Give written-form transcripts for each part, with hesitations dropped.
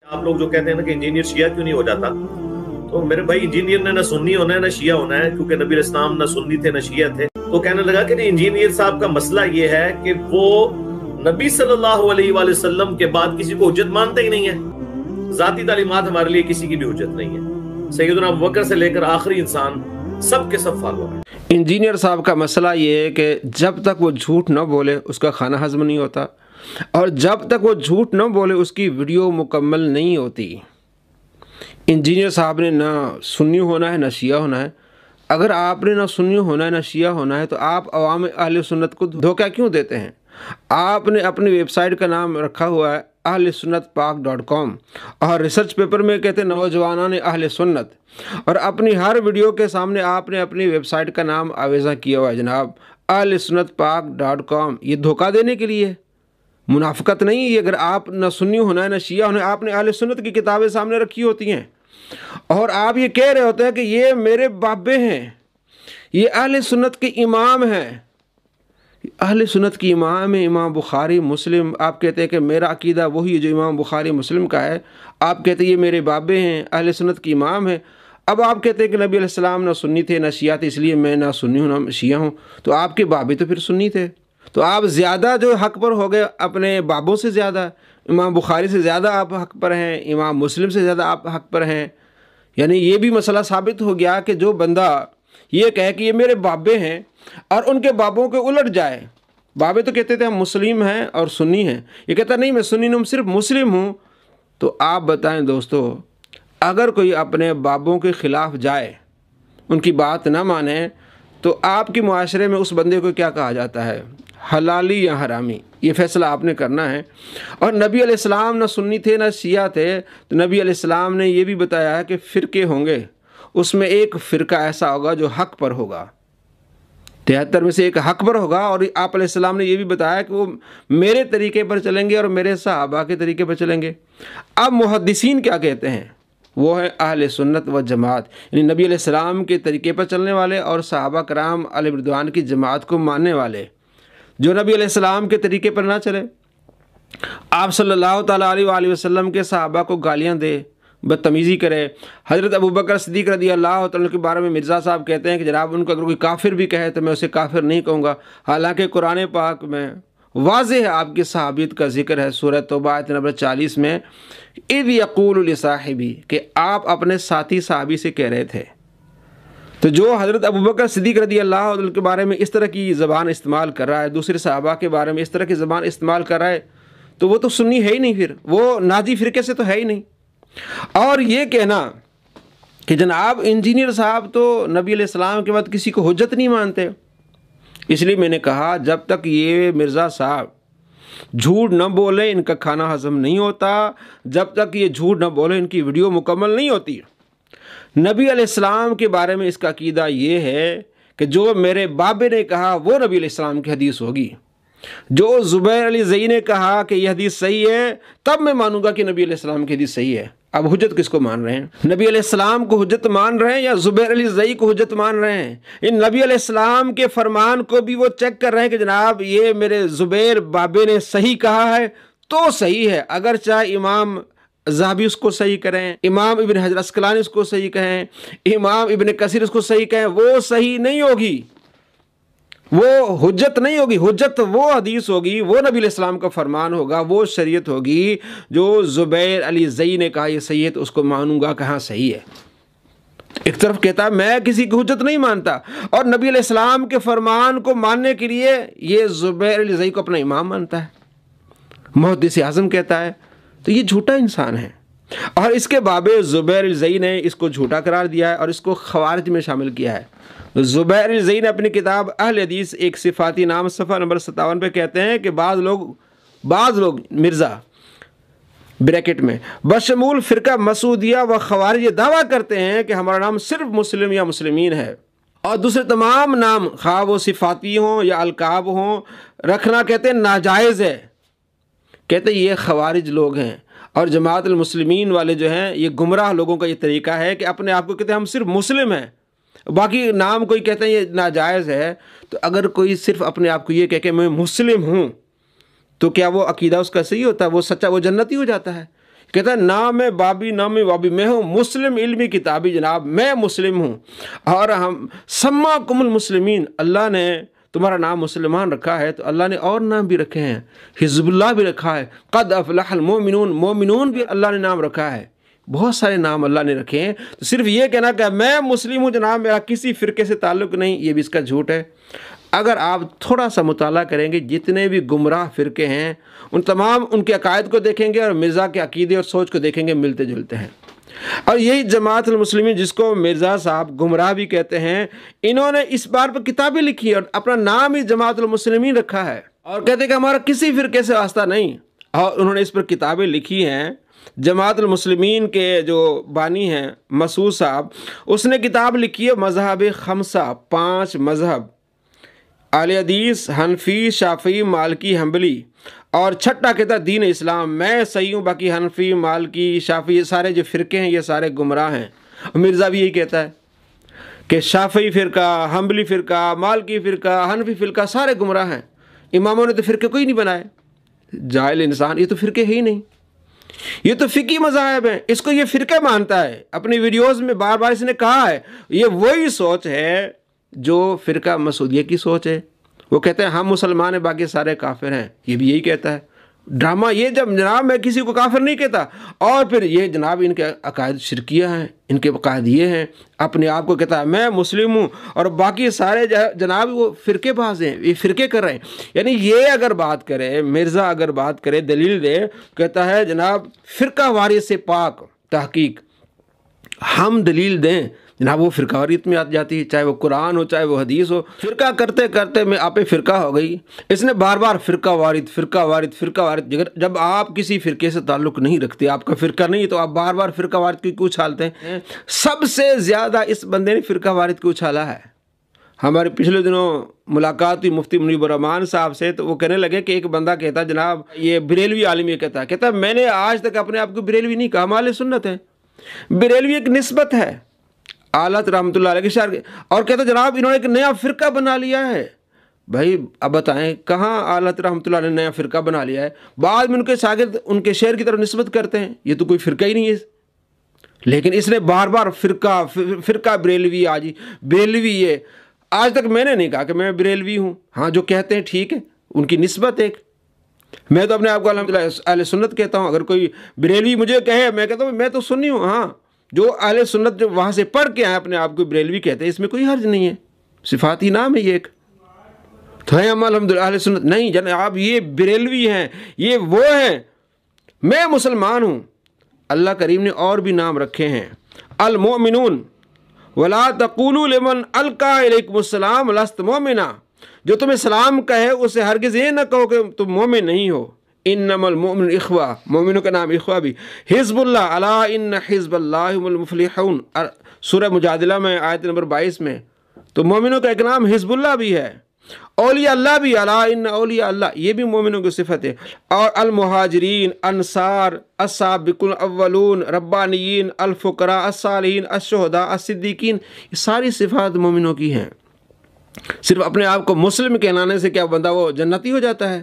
آپ لوگ جو کہتے ہیں نا کہ انجینئر شیعہ کیوں نہیں ہو جاتا، تو میرے بھائی انجینئر نے نہ سنی ہونا ہے نہ شیعہ ہونا ہے، کیونکہ نبی علیہ السلام نہ سنی تھے نہ شیعہ تھے۔ تو کہنے لگا کہ انجینئر صاحب کا مسئلہ یہ ہے کہ وہ نبی صلی اللہ علیہ وآلہ وسلم کے بعد کسی کو حجت مانتے ہی نہیں ہے، ذاتی تعلیمات ہمارے لیے کسی کی بھی حجت نہیں ہے، سیدنا ابوبکر سے لے کر آخری انسان سب کے سب فالوور ہیں۔ انجینئر صاحب کا مسئلہ یہ ہے کہ جب تک وہ جھوٹ نہ بولے اس کا کھانا ہضم نہیں ہوتا، اور جب تک وہ جھوٹ نہ بولے اس کی ویڈیو مکمل نہیں ہوتی۔ انجینئر صاحب نے نہ سنی ہونا ہے نہ شیعہ ہونا ہے۔ اگر آپ نے نہ سنی ہونا ہے نہ شیعہ ہونا ہے تو آپ عوام اہل سنت کو دھوکہ کیوں دیتے ہیں؟ آپ نے اپنی ویب سائٹ کا نام رکھا ہوا ہے ahlsunnatpak.com، اور ریسرچ پیپر میں کہتے ہیں نوجوانان اہل سنت، اور اپنی ہر ویڈیو کے سامنے آپ نے اپنی ویب سائٹ کا نام آویزہ کیا ہوا ہے جناب ahlsunnatpak.com۔ یہ دھوکہ دینے کے لیے، منافقت نہیں ہے۔ اگر آپ نہ سنی ہونا ہے نہ شیعہ ہونا ہے، آپ نے اہل سنت کی کتابیں سامنے رکھی ہوتی ہیں اور آپ یہ کہہ رہے ہوتے ہیں کہ یہ میرے بابے ہیں، یہ اہل سنت کے امام ہیں، اہل سنت کی امام ہے امام بخاری مسلم۔ آپ کہتے ہیں کہ میرا عقیدہ وہی ہے جو امام بخاری مسلم کا ہے، آپ کہتے ہیں یہ میرے بابے ہیں، اہل سنت کی امام ہے۔ اب آپ کہتے ہیں کہ نبی علیہ السلام نہ سنی تھے نہ شیعہ تھے، اس لیے میں نہ سنی ہوں نہ شیعہ ہوں، تو آپ کے بابے تو پھر سنی تھے، تو آپ زیادہ جو حق پر ہو گئے اپنے بابوں سے زیادہ، امام بخاری سے زیادہ آپ حق پر ہیں، امام مسلم سے زیادہ آپ حق پر ہیں۔ یعنی یہ بھی مسئلہ ثابت ہو گیا کہ جو بندہ یہ کہے کہ یہ میرے بابے ہیں اور ان کے بابوں کے الٹ جائے، بابے تو کہتے تھے ہم مسلم ہیں اور سنی ہیں، یہ کہتا نہیں میں سنی نہیں ہوں صرف مسلم ہوں، تو آپ بتائیں دوستو، اگر کوئی اپنے بابوں کے خلاف جائے، ان کی بات نہ مانے، تو آپ کے معاشرے میں اس بندے کو کیا کہا جاتا ہے؟ حلالی یا حرامی؟ یہ فیصلہ آپ نے کرنا ہے۔ اور نبی علیہ السلام نہ سنی تھے نہ شیعہ تھے، تو نبی علیہ السلام نے یہ بھی بتایا ہے کہ فرقے ہوں گے، اس میں ایک فرقہ ایسا ہوگا جو حق پر ہوگا، 73 میں سے ایک حق پر ہوگا، اور آپ علیہ السلام نے یہ بھی بتایا کہ وہ میرے طریقے پر چلیں گے اور میرے صحابہ کے طریقے پر چلیں گے۔ اب محدثین کیا کہتے ہیں؟ وہ ہے اہل سنت و جماعت، یعنی نبی علیہ السلام کے طریقے پر چلنے والے اور صحابہ کرام علیہ رضوان کی جماعت کو ماننے والے۔ جو نبی علیہ السلام کے طریقے پر نہ چلے، آپ صلی اللہ تعالیٰ علیہ وآلہ وسلم کے صحابہ کو گالیاں دے، بدتمیزی کرے، حضرت ابوبکر صدیق رضی اللہ تعالیٰ کے بارے میں مرزا صاحب کہتے ہیں کہ جناب ان کو اگر کوئی کافر بھی کہے تو میں اسے کافر نہیں کہوں گا، حالانکہ قرآن پاک میں واضح ہے آپ کی صحابیت کا ذکر ہے، سورہ توبہ آیت نمبر 40 میں، اذ یقول لصاحبی، کہ آپ اپنے ساتھی صحابی سے کہہ رہے تھے۔ تو جو حضرت ابوبکر صدیق رضی اللہ عنہ کے بارے میں اس طرح کی زبان استعمال کر رہا ہے، دوسرے صحابہ کے بارے میں اس طرح کی زبان استعمال کر رہا ہے، تو وہ تو سنی ہے ہی نہیں، پھر وہ ناجی فرقے سے تو ہے ہی نہیں۔ اور یہ کہنا کہ جناب انجینئر صاحب تو نبی علیہ السلام کے بعد کسی کو حجت نہیں مانتے، اس لیے میں نے کہا جب تک یہ مرزا صاحب جھوٹ نہ بولے ان کا کھانا ہضم نہیں ہوتا، جب تک یہ جھوٹ نہ بولے ان کی ویڈیو مکمل نہیں ہوتی۔ نبی علیہ السلام کے بارے میں اس کا عقیدہ یہ ہے کہ جو میرے بابے نے کہا وہ نبی علیہ السلام کی حدیث ہوگی، جو زبیر علی زئی نے کہا کہ یہ حدیث صحیح ہے تب میں مانوں گا کہ نبی علیہ السلام کی حدیث صحیح ہے۔ اب حجت کس کو مان رہے ہیں؟ نبی علیہ السلام کو حجت مان رہے ہیں یا زبیر علی زئی کو حجت مان رہے ہیں؟ ان نبی علیہ السلام کے فرمان کو بھی وہ چیک کر رہے ہیں کہ جناب یہ میرے زبیر بابے نے صحیح کہا ہے تو صحیح ہے، اگر چاہے امام ذہبی اس کو صحیح کریں، امام ابن حجر عسقلانی اس کو صحیح کہیں، امام ابن کثیر اس کو صحیح کہیں، وہ صحیح نہیں ہوگی، وہ حجت نہیں ہوگی۔ حجت وہ حدیث ہوگی، وہ نبی علیہ السلام کا فرمان ہوگا، وہ شریعت ہوگی جو زبیر علی زئی نے کہا یہ صحیح ہے تو اس کو مانوں گا کہ ہاں صحیح ہے۔ ایک طرف کہتا ہے میں کسی کی حجت نہیں مانتا، اور نبی علیہ السلام کے فرمان کو ماننے کے لیے یہ زبیر علی زئی کو اپنا امام مانتا ہے، محدث اعظم کہتا ہے، تو یہ جھوٹا انسان ہے۔ اور اس کے بابے زبیر علی زئی نے اس کو جھوٹا قرار دیا ہے اور اس کو خوارج میں شامل کیا ہے۔ زبیر علی زئی نے اپنی کتاب اہل حدیث ایک صفاتی نام صفحہ نمبر 57 پہ کہتے ہیں کہ بعض لوگ مرزا بریکٹ میں بشمول فرقہ مسعودیہ و خوارج یہ دعویٰ کرتے ہیں کہ ہمارا نام صرف مسلم یا مسلمین ہے، اور دوسرے تمام نام خواہ وہ صفاتی ہوں یا القاب ہوں رکھنا کہتے ہیں ناجائز ہے۔ کہتے ہیں یہ خوارج لوگ ہیں، اور جماعت المسلمین والے جو ہیں یہ گمراہ لوگوں کا یہ طریقہ ہے کہ اپنے آپ کو کہتے ہیں ہم صرف مسلم ہیں، باقی نام کوئی کہتے ہیں یہ ناجائز ہے۔ تو اگر کوئی صرف اپنے آپ کو یہ کہہ کہ میں مسلم ہوں تو کیا وہ عقیدہ اس کا صحیح ہوتا ہے؟ وہ سچا، وہ جنتی ہو جاتا ہے؟ کہتا ہے نہ میں بابی نہ میں بابی، میں ہوں مسلم علمی کتابی جناب، میں مسلم ہوں، اور ہم سماکم المسلمین، اللہ نے تمہارا نام مسلمان رکھا ہے تو اللہ نے اور نام بھی رکھے ہیں، حزب اللہ بھی رکھا ہے، قد افلح المؤمنون، مومنون بھی اللہ نے نام رکھا ہے، بہت سارے نام اللہ نے رکھے ہیں۔ تو صرف یہ کہنا کہ میں مسلم ہوں جناب، میرا کسی فرقے سے تعلق نہیں، یہ بھی اس کا جھوٹ ہے۔ اگر آپ تھوڑا سا مطالعہ کریں گے، جتنے بھی گمراہ فرقے ہیں ان تمام ان کے عقائد کو دیکھیں گے اور مرزا کے عقیدے اور سوچ کو دیکھیں گے، ملتے جلتے ہیں۔ اور یہی جماعت المسلمین جس کو مرزا صاحب گمراہ بھی کہتے ہیں، انہوں نے اس بار پر کتابیں لکھی اور اپنا نام ہی جماعت المسلمین رکھا ہے، اور کہتے ہیں کہ ہمارا کسی فرقے سے واسطہ نہیں، اور انہوں نے اس پر کتابیں لکھی ہیں۔ جماعت المسلمین کے جو بانی ہیں مسعود صاحب، اس نے کتاب لکھی ہے مذہب خمسہ، 5 مذہب، اہل حدیث، حنفی، شافعی، مالکی، حنبلی، اور چھٹا کہتا ہے دین اسلام، میں صحیح ہوں، باقی حنفی، مالکی، شافعی، یہ سارے جو فرقے ہیں یہ سارے گمراہ ہیں۔ مرزا بھی یہی کہتا ہے کہ شافعی فرقہ، حنبلی فرقہ، مالکی فرقہ، حنفی فرقہ سارے گمراہ ہیں، اماموں نے تو فرقے کوئی نہیں بنائے۔ جاہل انسان، یہ تو فرقے ہی نہیں، یہ تو فقہی مذاہب ہیں، اس کو یہ فرقہ مانتا ہے۔ اپنی ویڈیوز میں بار بار اس نے کہا ہے یہ وہی سوچ ہے جو فرقہ مسعودیہ کی سوچ ہے۔ وہ کہتے ہیں ہم مسلمان ہیں باقی سارے کافر ہیں، یہ بھی یہی کہتا ہے۔ ڈرامہ یہ جب جناب میں کسی کو کافر نہیں کہتا، اور پھر یہ جناب ان کے عقائد شرکیہ ہیں، ان کے عقائد یہ ہیں، اپنے آپ کو کہتا ہے میں مسلم ہوں اور باقی سارے جناب وہ فرقے باز ہیں، یہ فرقے کر رہے ہیں۔ یعنی یہ اگر بات کرے مرزا، اگر بات کرے دلیل دے، کہتا ہے جناب فرقہ واریت سے پاک تحقیق، ہم دلیل دیں جناب وہ فرقہ واریت میں آ جاتی ہے، چاہے وہ قرآن ہو چاہے وہ حدیث ہو۔ فرقہ کرتے کرتے میں آپ فرقہ ہو گئی، اس نے بار بار فرقہ واریت فرقہ واریت فرقہ واریت، جب آپ کسی فرقے سے تعلق نہیں رکھتے، آپ کا فرقہ نہیں تو آپ بار بار فرقہ واریت کی کیوں اچھالتے ہیں؟ سب سے زیادہ اس بندے نے فرقہ واریت کو اچھالا ہے۔ ہمارے پچھلے دنوں ملاقات ہوئی مفتی منیب الرحمان صاحب سے، تو وہ کہنے لگے کہ ایک بندہ کہتا جناب یہ بریلوی عالم، یہ کہتا میں نے آج تک اپنے آپ کو بریلوی نہیں کہا، ہم اہل سنت ہے۔ بریلوی ایک نسبت ہے آلت رحمۃ اللہ علیہ کے شعر، اور کہتا جناب انہوں نے ایک نیا فرقہ بنا لیا ہے۔ بھائی اب بتائیں کہاں آلت رحمۃ اللہ علیہ نے نیا فرقہ بنا لیا ہے؟ بعد میں ان کے شاگرد ان کے شعر کی طرف نسبت کرتے ہیں، یہ تو کوئی فرقہ ہی نہیں ہے۔ لیکن اس نے بار بار فرقہ بریلوی، آج بریلوی یہ، آج تک میں نے نہیں کہا کہ میں بریلوی ہوں۔ ہاں جو کہتے ہیں ٹھیک ہے، ان کی نسبت ایک، میں تو اپنے آپ کو الحمدللہ اہل سنت کہتا ہوں۔ اگر کوئی بریلوی مجھے کہے، میں کہتا ہوں میں تو سنی ہوں۔ ہاں جو اہل سنت جو وہاں سے پڑھ کے آئے اپنے آپ کو بریلوی کہتے ہیں، اس میں کوئی حرج نہیں ہے، صفاتی نام ہے یہ ایک، تو ہے ہم الحمدللہ اہل سنت نہیں جناب، یہ بریلوی ہیں، یہ وہ ہیں، میں مسلمان ہوں۔ اللہ کریم نے اور بھی نام رکھے ہیں، المؤمنون، ولا تقولوا لمن القى الیکم السلام لست مؤمنا، جو تمہیں سلام کہے اسے ہرگز یہ نہ کہو کہ تم مومن نہیں ہو۔ انما المؤمن اخوہ، مومنوں کا نام اخوہ بھی۔ حزب اللہ، الا ان حزب اللہ هم المفلحون، سورہ مجادلہ میں آیت نمبر 22 میں، تو مومنوں کا ایک نام حزب اللہ بھی ہے۔ اولیاء اللہ بھی، الا ان اولیاء اللہ، یہ بھی مومنوں کی صفت ہے۔ اور المہاجرین، انصار، السابقون الاولون، ربانیین، الفقراء، الصالحین، الشہداء، الصدیقین، یہ ساری صفات مومنوں کی ہیں۔ صرف اپنے آپ کو مسلم کہلانے سے کیا بندہ وہ جنتی ہو جاتا ہے؟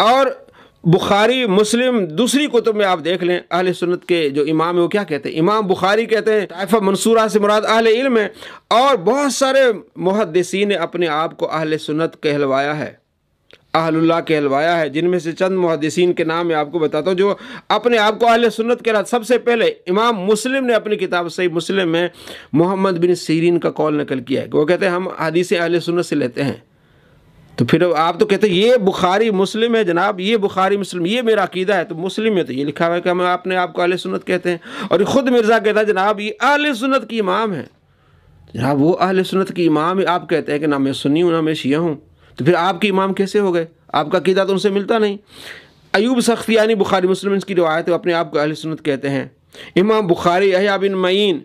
اور بخاری، مسلم، دوسری کتب میں آپ دیکھ لیں، اہل سنت کے جو امام ہیں وہ کیا کہتے ہیں؟ امام بخاری کہتے ہیں طائفہ منصورہ سے مراد اہل علم ہے، اور بہت سارے محدثین نے اپنے آپ کو اہل سنت کہلوایا ہے، اہل اللہ کہلوایا ہے، جن میں سے چند محدثین کے نام میں آپ کو بتاتا ہوں جو اپنے آپ کو اہل سنت کہلاتے۔ سب سے پہلے امام مسلم نے اپنی کتاب صحیح مسلم میں محمد بن سیرین کا قول نقل کیا ہے کہ وہ کہتے ہیں ہم حدیث اہل سنت سے لیتے ہیں۔ تو پھر آپ تو کہتے ہیں یہ بخاری مسلم ہے جناب، یہ بخاری مسلم، یہ میرا عقیدہ ہے، تو مسلم میں تو یہ لکھا ہوا ہے کہ ہم اپنے آپ کو اہل سنت کہتے ہیں، اور خود مرزا کہتا ہے جناب یہ اہل سنت کی امام ہے۔ جناب وہ اہل سنت کی امام ہے، آپ کہتے ہیں کہ نہ میں سنی ہوں نہ میں شیعہ ہوں، تو پھر آپ کی امام کیسے ہو گئے؟ آپ کا عقیدہ تو ان سے ملتا نہیں۔ ایوب سختیانی بخاری مسلم اس کی روایت ہے، اپنے آپ کو اہل سنت کہتے ہیں۔ امام بخاری، یحییٰ بن معین،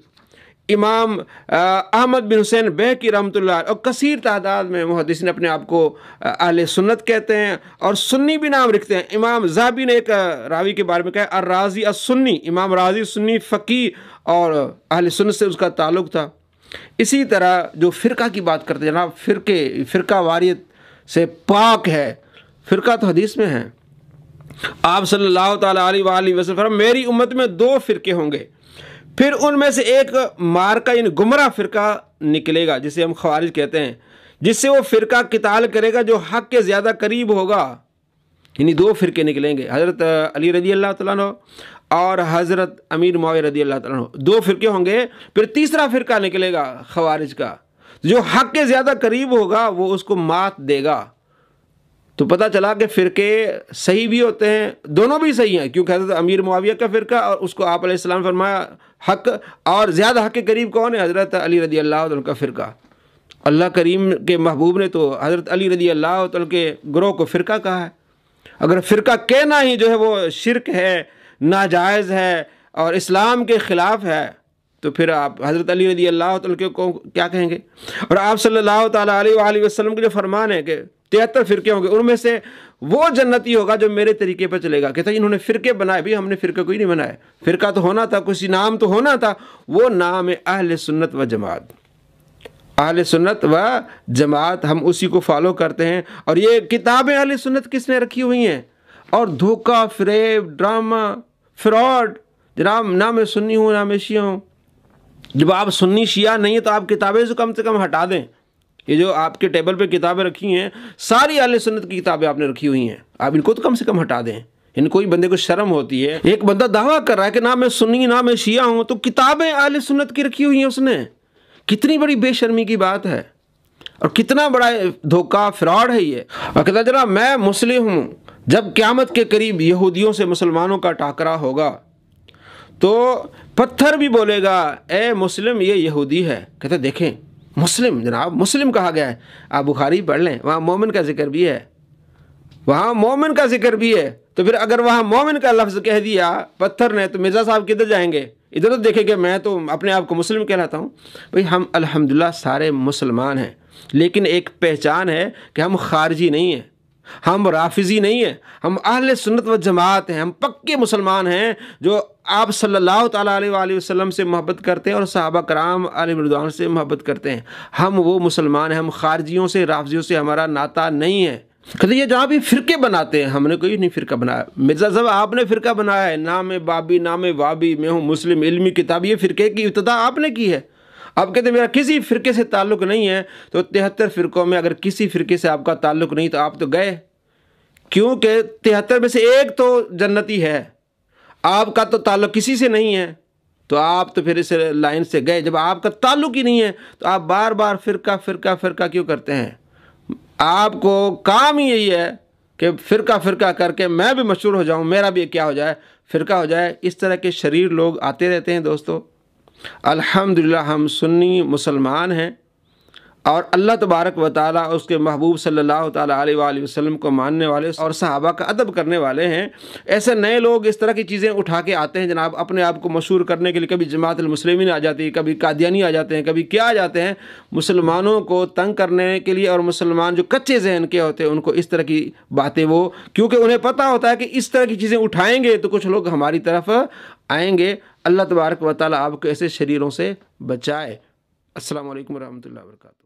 امام احمد بن حسین بیہقی رحمۃ اللہ، اور کثیر تعداد میں محدثین اپنے آپ کو اہل سنت کہتے ہیں، اور سنی بھی نام رکھتے ہیں۔ امام ذہبی نے ایک راوی کے بارے میں کہا الرازی السنی، امام رازی سنی فقی اور اہل سنت سے اس کا تعلق تھا۔ اسی طرح جو فرقہ کی بات کرتے ہیں جناب، فرقہ واریت سے پاک ہے، فرقہ تو حدیث میں ہے، آپ صلی اللہ تعالیٰ علیہ وآلہ وسلم میری امت میں 2 فرقے ہوں گے، پھر ان میں سے ایک مارکا یعنی گمراہ فرقہ نکلے گا جسے ہم خوارج کہتے ہیں، جس سے وہ فرقہ قتال کرے گا جو حق کے زیادہ قریب ہوگا۔ یعنی 2 فرقے نکلیں گے، حضرت علی رضی اللہ تعالیٰ عنہ اور حضرت امیر معاویہ رضی اللہ تعالیٰ عنہ، 2 فرقے ہوں گے، پھر تیسرا فرقہ نکلے گا خوارج کا، جو حق کے زیادہ قریب ہوگا وہ اس کو مات دے گا۔ تو پتہ چلا کہ فرقے صحیح بھی ہوتے ہیں، دونوں بھی صحیح ہیں، کیونکہ حضرت امیر معاویہ کا فرقہ اور اس کو آپ علیہ السلام نے فرمایا حق، اور زیادہ حق کے قریب کون ہے؟ حضرت علی رضی اللہ عنہ کا فرقہ۔ اللہ کریم کے محبوب نے تو حضرت علی رضی اللہ عنہ کے گروہ کو فرقہ کہا ہے۔ اگر فرقہ کہنا ہی جو ہے وہ شرک ہے، ناجائز ہے اور اسلام کے خلاف ہے، تو پھر آپ حضرت علی رضی اللہ عنہ کو کیا کہیں گے؟ اور آپ صلی اللہ تعالیٰ علیہ وآلہ وسلم کے جو فرمان ہے کہ 73 فرقے ہوں گے، ان میں سے وہ جنتی ہوگا جو میرے طریقے پر چلے گا۔ کہتا ہے انہوں نے فرقے بنائے، بھی ہم نے فرقہ کوئی نہیں بنائے، فرقہ تو ہونا تھا، کسی نام تو ہونا تھا، وہ نام ہے اہل سنت و جماعت۔ اہل سنت و جماعت، ہم اسی کو فالو کرتے ہیں۔ اور یہ کتابیں اہل سنت کس نے رکھی ہوئی ہیں؟ اور دھوکہ، فریب، ڈرامہ، فراڈ، جناب نام سنی ہوں نام شیعہ ہوں۔ جب آپ سنی شیعہ نہیں ہیں تو آپ کتابیں سے کم ہٹا دیں۔ یہ جو آپ کے ٹیبل پہ کتابیں رکھی ہیں ساری اہل سنت کی کتابیں آپ نے رکھی ہوئی ہیں، آپ ان کو تو کم سے کم ہٹا دیں۔ ان کوئی بندے کو شرم ہوتی ہے، ایک بندہ دعویٰ کر رہا ہے کہ نہ میں سنی نہ میں شیعہ ہوں، تو کتابیں اہل سنت کی رکھی ہوئی ہیں اس نے۔ کتنی بڑی بے شرمی کی بات ہے، اور کتنا بڑا دھوکہ فراڈ ہے یہ۔ اور کہتا جناب میں مسلم ہوں، جب قیامت کے قریب یہودیوں سے مسلمانوں کا ٹاکرا ہوگا تو پتھر بھی بولے گا اے مسلم یہ یہودی ہے۔ کہتا دیکھیں مسلم، جناب مسلم کہا گیا ہے، آپ بخاری پڑھ لیں، وہاں مومن کا ذکر بھی ہے، وہاں مومن کا ذکر بھی ہے۔ تو پھر اگر وہاں مومن کا لفظ کہہ دیا پتھر نے، تو مرزا صاحب کدھر جائیں گے؟ ادھر تو دیکھیں کہ میں تو اپنے آپ کو مسلم کہلاتا ہوں۔ بھئی ہم الحمدللہ سارے مسلمان ہیں، لیکن ایک پہچان ہے کہ ہم خارجی نہیں ہیں، ہم رافضی نہیں ہیں، ہم اہل سنت و جماعت ہیں، ہم پکے مسلمان ہیں جو آپ صلی اللہ تعالیٰ علیہ وآلہ وسلم سے محبت کرتے ہیں اور صحابہ کرام علیہ رضوان سے محبت کرتے ہیں۔ ہم وہ مسلمان ہیں، ہم خارجیوں سے رافضیوں سے ہمارا ناطہ نہیں ہے۔ کہتے یہ جہاں بھی فرقے بناتے ہیں، ہم نے کوئی نہیں فرقہ بنایا۔ مرزا صاحب آپ نے فرقہ بنایا ہے، نام بابی نام وابی، میں ہوں مسلم علمی کتاب، یہ فرقے کی ابتدا آپ نے کی ہے۔ آپ کہتے ہیں میرا کسی فرقے سے تعلق نہیں ہے، تو 73 فرقوں میں اگر کسی فرقے سے آپ کا تعلق نہیں تو آپ تو گئے، کیونکہ 73 میں سے ایک تو جنتی ہے، آپ کا تو تعلق کسی سے نہیں ہے، تو آپ تو پھر اس لائن سے گئے۔ جب آپ کا تعلق ہی نہیں ہے تو آپ بار بار فرقہ فرقہ فرقہ کیوں کرتے ہیں؟ آپ کو کام ہی یہی ہے کہ فرقہ فرقہ کر کے میں بھی مشہور ہو جاؤں، میرا بھی کیا ہو جائے، فرقہ ہو جائے۔ اس طرح کے شریر لوگ آتے رہتے ہیں دوستو۔ الحمدللہ ہم سنی مسلمان ہیں، اور اللہ تبارک و تعالیٰ اس کے محبوب صلی اللہ تعالیٰ علیہ وآلہ وسلم کو ماننے والے اور صحابہ کا ادب کرنے والے ہیں۔ ایسے نئے لوگ اس طرح کی چیزیں اٹھا کے آتے ہیں جناب، اپنے آپ کو مشہور کرنے کے لیے، کبھی جماعت المسلمین آ جاتی ہے، کبھی قادیانی آ جاتے ہیں، کبھی کیا آ جاتے ہیں، مسلمانوں کو تنگ کرنے کے لیے۔ اور مسلمان جو کچے ذہن کے ہوتے ہیں ان کو اس طرح کی باتیں، وہ کیونکہ انہیں پتہ ہوتا ہے کہ اس طرح کی چیزیں اٹھائیں گے تو کچھ لوگ ہماری طرف آئیں گے۔ اللہ تبارک و تعالیٰ آپ کو ایسے شریروں سے بچائے۔ السلام علیکم ورحمۃ اللہ وبرکاتہ۔